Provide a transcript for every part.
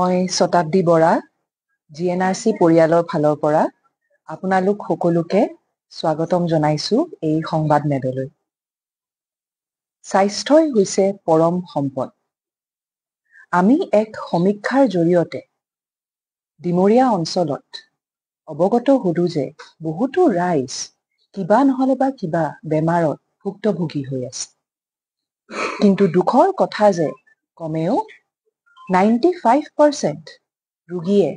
মই শতাব্দী বৰা GNRC পৰিয়ালৰ ফালৰ পৰা আপোনালোক সকলোকে স্বাগতম জনাইছো এই সংবাদ মেললৈ। স্বাস্থ্যই হৈছে পৰম সম্পদ। আমি এক সমীক্ষাৰ জৰিয়তে ডিমৰীয়া অঞ্চলত অৱগত হলো যে বহুতো ৰাইজ কিবা নহলে বা কিবা বেমাৰত ভুক্তভোগী হৈ আছে। কিন্তু দুখৰ কথা যে কমেও 95% ৰোগীয়ে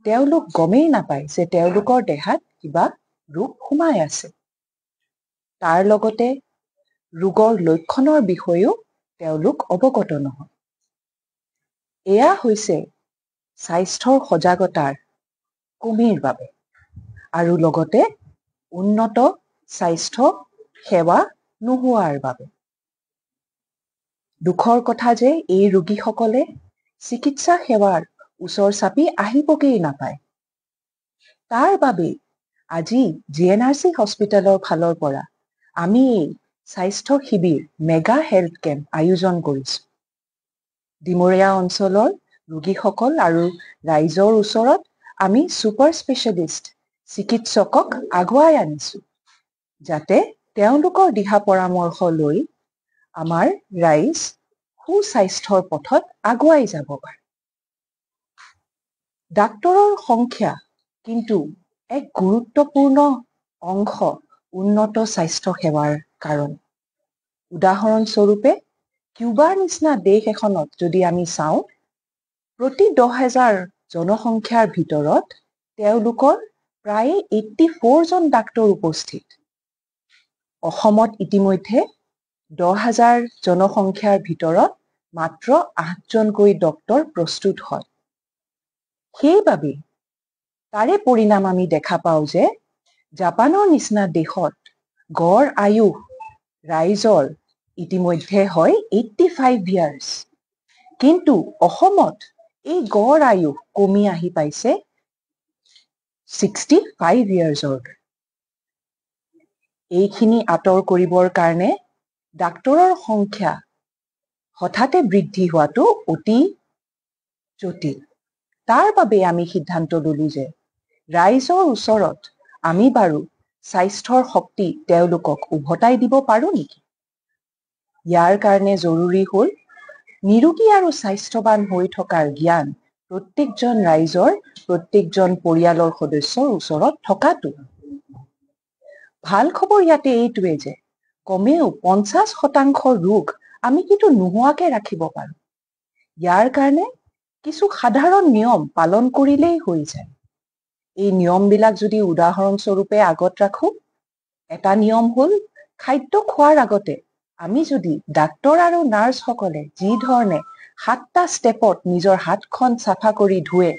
তেওঁলোক গমেই নাপায় যে তেওঁলোকৰ দেহাত কিবা ৰোগ সোমাই আছে। তাৰ লগতে ৰোগৰ লক্ষণৰ বিষয়েও তেওঁলোক অৱগত নহয়। এয়া হৈছে স্বাস্থ্যৰ সজাগতাৰ কমিৰ বাবে আৰু লগতে উন্নত স্বাস্থ্য সেৱা নোহোৱাৰ বাবে। দুখৰ কথা যে এই ৰোগীসকলে চিকিৎসা সেৱাৰ ওচৰ চাপি আহিবগেই নাপায়। তাৰ বাবে আজি GNRC হস্পিটেলৰ ফালৰ পৰা আমি এই স্বাস্থ্য শিবিৰ মেগা হেল্থ কেম্প আয়োজন কৰিছো। ডিমৰীয়া অঞ্চলৰ ৰোগীসকল আৰু ৰাইজৰ ওচৰত আমি ছুপাৰ স্পেচিয়েলিষ্ট চিকিৎসকক আগুৱাই আনিছো, যাতে তেওঁলোকৰ দিহা পৰামৰ্শ লৈ আমাৰ ৰাইজ সুস্বাস্থ্যৰ পথত আগুৱাই যাব পাৰে। ডাক্তৰৰ সংখ্যা কিন্তু এক গুৰুত্বপূৰ্ণ অংশ উন্নত স্বাস্থ্য সেৱাৰ কাৰণে। উদাহৰণস্বৰূপে কিউবাৰ নিচিনা দেশ এখনত যদি আমি চাওঁ, প্ৰতি 10,000 জনসংখ্যাৰ ভিতৰত তেওঁলোকৰ প্ৰায় 84 জন ডাক্তৰ উপস্থিত। অসমত ইতিমধ্যে 10,000 জনসংখ্যাৰ ভিতৰত মাত্ৰ 8 জনকৈ ডক্তৰ প্ৰস্তুত হয়। সেইবাবে তাৰে পৰিণাম আমি দেখা পাওঁ যে জাপানৰ নিচিনা দেশত গড় আয়ুস ৰাইজৰ ইতিমধ্যে হয় 85 ইয়াৰ্ছ, কিন্তু অসমত এই গড় আয়ুস কমি আহি পাইছে 65 ইয়াৰ্ছৰ। এইখিনি আঁতৰ কৰিবৰ কাৰণে ডাক্তৰৰ সংখ্যা হঠাতে বৃদ্ধি হোৱাটো অতি জটিল। তাৰ বাবে আমি সিদ্ধান্ত ললো যে ৰাইজৰ ওচৰত আমি বাৰু স্বাস্থ্যৰ শক্তি তেওঁলোকক উভতাই দিব পাৰো নেকি। ইয়াৰ কাৰণে জৰুৰী হ'ল নিৰোগী আৰু স্বাস্থ্যৱান হৈ থকাৰ জ্ঞান প্ৰত্যেকজন ৰাইজৰ, প্ৰত্যেকজন পৰিয়ালৰ সদস্যৰ ওচৰত থকাটো। ভাল খবৰ ইয়াতে এইটোৱে যে কমেও 50% ৰোগ আমি কিন্তু নোহোৱাকে ৰাখিব পাৰো। ইয়াৰ কাৰণে কিছু সাধাৰণ নিয়ম পালন কৰিলেই হৈ যায়। এই নিয়মবিলাক যদি উদাহৰণস্বৰূপে আগত ৰাখো, এটা নিয়ম হ'ল খাদ্য খোৱাৰ আগতে আমি যদি ডাক্তৰ আৰু নাৰ্ছসকলে যি ধৰণে 7টা ষ্টেপত নিজৰ হাতখন চাফা কৰি ধুৱে,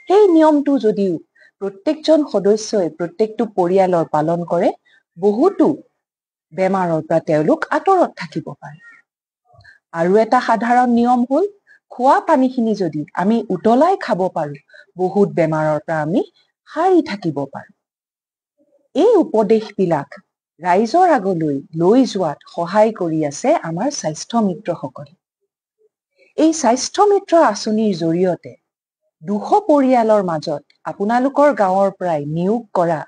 সেই নিয়মটো যদিও প্ৰত্যেকজন সদস্যই প্ৰত্যেকটো পৰিয়ালৰ পালন কৰে, বহুতো বেমাৰৰ পৰা তেওঁলোক আঁতৰত থাকিব পাৰে। আৰু এটা সাধাৰণ নিয়ম হ'ল খোৱা পানীখিনি যদি আমি উতলাই খাব পাৰো, বহুত বেমাৰৰ পৰা আমি সাৰি থাকিব পাৰো। এই উপদেশবিলাক ৰাইজৰ আগলৈ লৈ যোৱাত সহায় কৰি আছে আমাৰ স্বাস্থ্য মিত্ৰসকলে। এই স্বাস্থ্য মিত্ৰ আঁচনিৰ জৰিয়তে 200 পৰিয়ালৰ মাজত আপোনালোকৰ গাঁৱৰ পৰাই নিয়োগ কৰা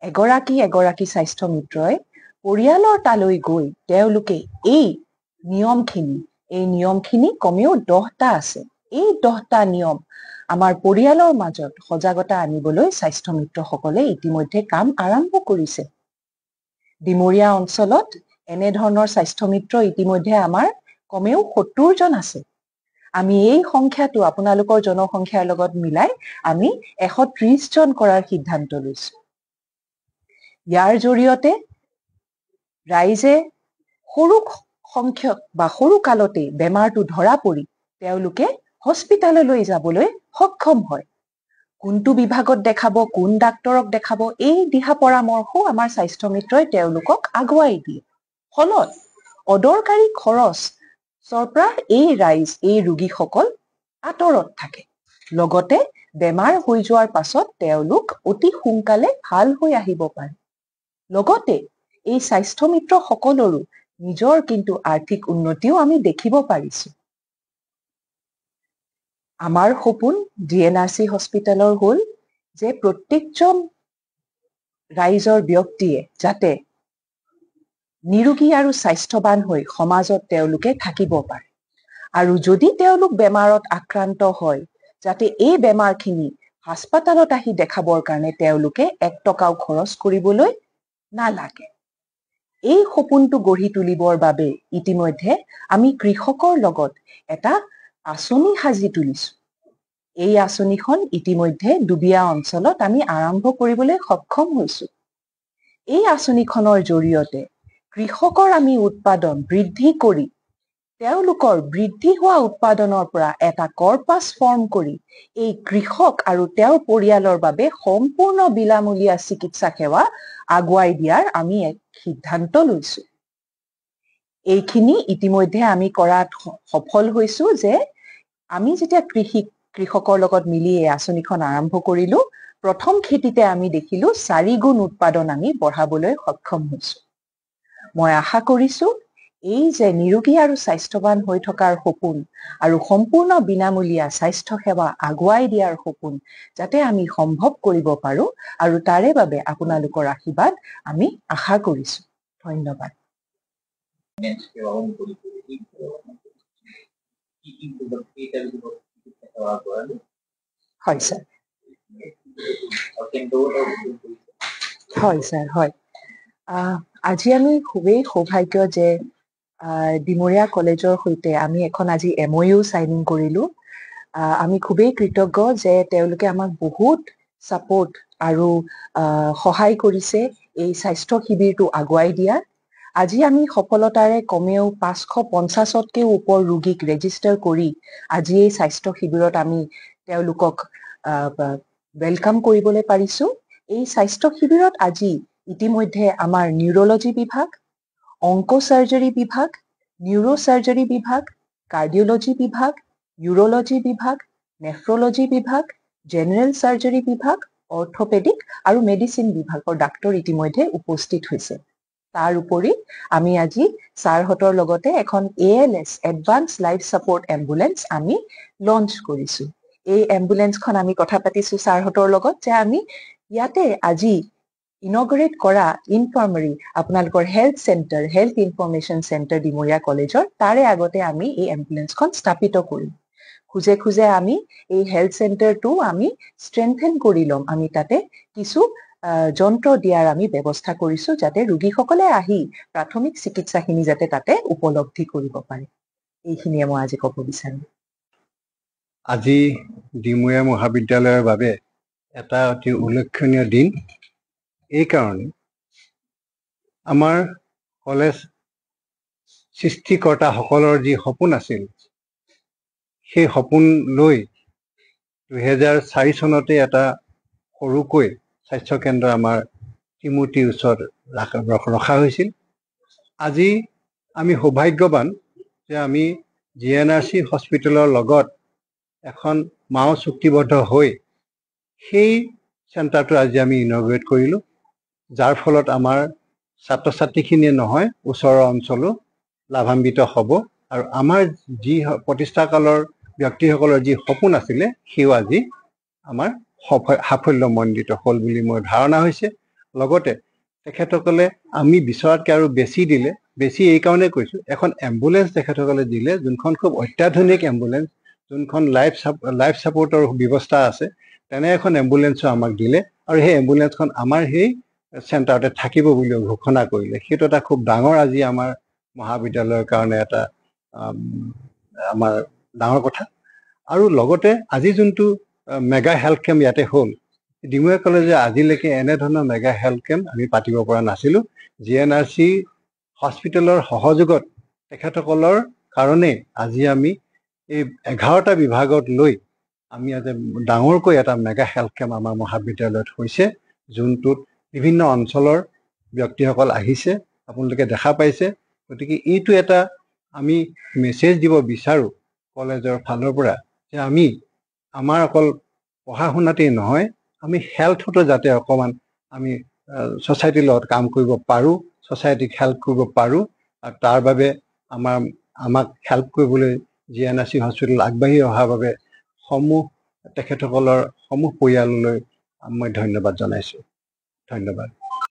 এগৰাকী স্বাস্থ্য মিত্ৰই পৰিয়ালৰ তালৈ গৈ তেওঁলোকে এই নিয়মখিনি কমেও 10টা আছে। এই 10টা নিয়ম আমাৰ পৰিয়ালৰ মাজত সজাগতা আনিবলৈ স্বাস্থ্য মিত্ৰসকলে ইতিমধ্যে কাম আৰম্ভ কৰিছে। ডিমৰীয়া অঞ্চলত এনেধৰণৰ স্বাস্থ্য মিত্ৰ ইতিমধ্যে আমাৰ কমেও 70 জন আছে। আমি এই সংখ্যাটো আপোনালোকৰ জনসংখ্যাৰ লগত মিলাই আমি 130 জন কৰাৰ সিদ্ধান্ত লৈছো। ইয়াৰ জৰিয়তে ৰাইজে সৰু সংখ্যক বা সৰু কালতে বেমাৰটো ধৰা পৰি তেওঁলোকে হস্পিটাললৈ যাবলৈ সক্ষম হয়। কোনটো বিভাগত দেখাব, কোন ডাক্তৰক দেখাব, এই দিহা পৰামৰ্শ আমাৰ স্বাস্থ্য মিত্ৰই তেওঁলোকক আগুৱাই দিয়ে। ফলত অদৰকাৰী খৰচৰ পৰা এই ৰোগীসকল আঁতৰত থাকে। লগতে বেমাৰ হৈ যোৱাৰ পাছত তেওঁলোক অতি সোনকালে ভাল হৈ আহিব পাৰে। লগতে এই স্বাস্থ্য মিত্ৰ সকলৰো নিজৰ কিন্তু আৰ্থিক উন্নতিও আমি দেখিব পাৰিছো। আমাৰ সপোন DNRC হস্পিটেলৰ হ'ল যে প্ৰত্যেকজন ৰাইজৰ ব্যক্তিয়ে যাতে নিৰোগী আৰু স্বাস্থ্যৱান হৈ সমাজত তেওঁলোকে থাকিব পাৰে আৰু যদি তেওঁলোক বেমাৰত আক্ৰান্ত হয় যাতে এই বেমাৰখিনি হাস্পাতালত আহি দেখাবৰ কাৰণে তেওঁলোকে 1 টকাও খৰচ কৰিবলৈ নালাগে। এই সপোনটো গঢ়ি তুলিবৰ বাবে ইতিমধ্যে আমি কৃষকৰ লগত এটা আঁচনি সাজি তুলিছো। এই আঁচনিখন ইতিমধ্যে দুবিয়া অঞ্চলত আমি আৰম্ভ কৰিবলৈ সক্ষম হৈছো। এই আঁচনিখনৰ জৰিয়তে কৃষকৰ আমি উৎপাদন বৃদ্ধি কৰি তেওঁলোকৰ বৃদ্ধি হোৱা উৎপাদনৰ পৰা এটা কৰ্পাছ ফৰ্ম কৰি এই কৃষক আৰু তেওঁৰ পৰিয়ালৰ বাবে সম্পূৰ্ণ বিনামূলীয়া চিকিৎসা সেৱা আগুৱাই দিয়াৰ আমি এক সিদ্ধান্ত লৈছো। এইখিনি ইতিমধ্যে আমি কৰাত সফল হৈছো যে আমি যেতিয়া কৃষকৰ লগত মিলি এই আঁচনিখন আৰম্ভ কৰিলো প্ৰথম খেতিতে আমি দেখিলো 4 গুণ উৎপাদন আমি বঢ়াবলৈ সক্ষম হৈছো। মই আশা কৰিছো এই যে নিৰোগী আৰু স্বাস্থ্যৱান হৈ থকাৰ সপোন আৰু সম্পূৰ্ণ বিনামূলীয়া স্বাস্থ্য সেৱা আগুৱাই দিয়াৰ সপোন যাতে আমি সম্ভৱ কৰিব পাৰো আৰু তাৰে বাবে আপোনালোকৰ আশীৰ্বাদ আমি আশা কৰিছো। ধন্যবাদ। হয় স্যাৰ। হয় স্যাৰ, হয়। আজি আমি খুবেই সৌভাগ্য যে ডিমৰীয়া কলেজৰ সৈতে আমি এখন আজি MOU সাইনিং কৰিলো। আমি খুবেই কৃতজ্ঞ যে তেওঁলোকে আমাক বহুত সাপোৰ্ট আৰু সহায় কৰিছে এই স্বাস্থ্য শিবিৰটো আগুৱাই দিয়াত। আজি আমি সফলতাৰে কমেও 550তকৈও ওপৰ ৰোগীক ৰেজিষ্টাৰ কৰি আজি এই স্বাস্থ্য শিবিৰত আমি তেওঁলোকক ওয়েলকাম কৰিবলৈ পাৰিছো। এই স্বাস্থ্য শিবিৰত আজি ইতিমধ্যে আমাৰ নিউৰোলজি বিভাগ, অংক সাৰ্জাৰী বিভাগ, নিউৰো সাৰ্জাৰী বিভাগ, কাৰ্ডিওলজি বিভাগ, ইউৰোলজি বিভাগ, নেফ্ৰলজি বিভাগ, জেনাৰেল সাৰ্জাৰী বিভাগ, অৰ্থোপেডিক আৰু মেডিচিন বিভাগৰ ডাক্তৰ ইতিমধ্যে উপস্থিত হৈছে। তাৰ উপৰি আমি আজি ছাৰহঁতৰ লগতে এখন ALS advance life support ambulance আমি লঞ্চ কৰিছো। এই এম্বুলেন্সখন আমি কথা পাতিছো ছাৰহঁতৰ লগত যে আমি ইয়াতে আজি ইনগ্ৰেট কৰা ইনফাৰ্মাৰী আপোনালোকৰ health centre, health information centre Dimoria কলেজৰ তাৰে আগতে আমি এই এম্বুলেন্সখন স্থাপিত কৰিম। খুজে খুজে আমি এই হেল্থ চেণ্টাৰটো আমি ষ্ট্ৰেংথেন কৰি ল'ম। আমি তাতে কিছু যন্ত্ৰ দিয়াৰ আমি ব্যৱস্থা কৰিছো যাতে ৰোগীসকলে আহি প্ৰাথমিক চিকিৎসাখিনি যাতে তাতে উপলব্ধি কৰিব পাৰে। এইখিনিয়ে মই আজি ক'ব বিচাৰিম। আজি ডিমৰীয়া মহাবিদ্যালয়ৰ বাবে এটা অতি উল্লেখনীয় দিন। এই কাৰণে আমাৰ কলেজ সৃষ্টিকৰ্তাসকলৰ যি সপোন আছিল সেই সপোন লৈ 2004 চনতে এটা সৰুকৈ স্বাস্থ্য কেন্দ্ৰ আমাৰ তিমুটিৰ ওচৰত ৰখা হৈছিল। আজি আমি সৌভাগ্যৱান যে আমি GNRC হস্পিটেলৰ লগত এখন মাও চুক্তিবদ্ধ হৈ সেই চেণ্টাৰটো আজি আমি ইনগ্ৰেট কৰিলোঁ, যাৰ ফলত আমাৰ ছাত্ৰ ছাত্ৰীখিনিয়ে নহয় ওচৰৰ অঞ্চলো লাভান্বিত হ'ব আৰু আমাৰ যি প্ৰতিষ্ঠাকালৰ ব্যক্তিসকলৰ যি সপোন আছিলে সেও আজি আমাৰ সাফল্যমণ্ডিত হ'ল বুলি মোৰ ধাৰণা হৈছে। লগতে তেখেতসকলে আমি বিচৰাতকৈ আৰু বেছি দিলে, বেছি এই কাৰণে কৈছোঁ, এখন এম্বুলেন্স তেখেতসকলে দিলে যোনখন খুব অত্যাধুনিক এম্বুলেন্স, যোনখন লাইফ ছাপোৰ্টৰ ব্যৱস্থা আছে, তেনে এখন এম্বুলেন্সো আমাক দিলে আৰু সেই এম্বুলেন্সখন আমাৰ সেই চেণ্টাৰতে থাকিব বুলিও ঘোষণা কৰিলে। সেইটো এটা খুব ডাঙৰ আজি আমাৰ মহাবিদ্যালয়ৰ কাৰণে এটা আমাৰ ডাঙৰ কথা। আৰু লগতে আজি যোনটো মেগা হেল্থ কেম্প ইয়াতে হ'ল, ডিমৰীয়া কলেজে আজিলৈকে এনেধৰণৰ মেগা হেল্থ কেম্প আমি পাতিব পৰা নাছিলোঁ। GNRC হস্পিটেলৰ সহযোগত তেখেতসকলৰ কাৰণে আজি আমি এই 11টা বিভাগত লৈ আমি আজি ডাঙৰকৈ এটা মেগা হেল্থ কেম্প আমাৰ মহাবিদ্যালয়ত হৈছে, যোনটোত বিভিন্ন অঞ্চলৰ ব্যক্তিসকল আহিছে, আপোনালোকে দেখা পাইছে। গতিকে এইটো এটা আমি মেছেজ দিব বিচাৰোঁ কলেজৰ ফালৰ পৰা যে আমি আমাৰ অকল পঢ়া শুনাতেই নহয়, আমি হেল্থতো যাতে অকণমান আমি ছ'চাইটিৰ লগত কাম কৰিব পাৰোঁ, ছ'চাইটিক হেল্প কৰিব পাৰোঁ। আৰু তাৰ বাবে আমাক হেল্প কৰিবলৈ GNRC হস্পিটেল আগবাঢ়ি অহাৰ বাবে তেখেতসকলৰ সমূহ পৰিয়াললৈ মই ধন্যবাদ জনাইছোঁ। ধন্যবাদ।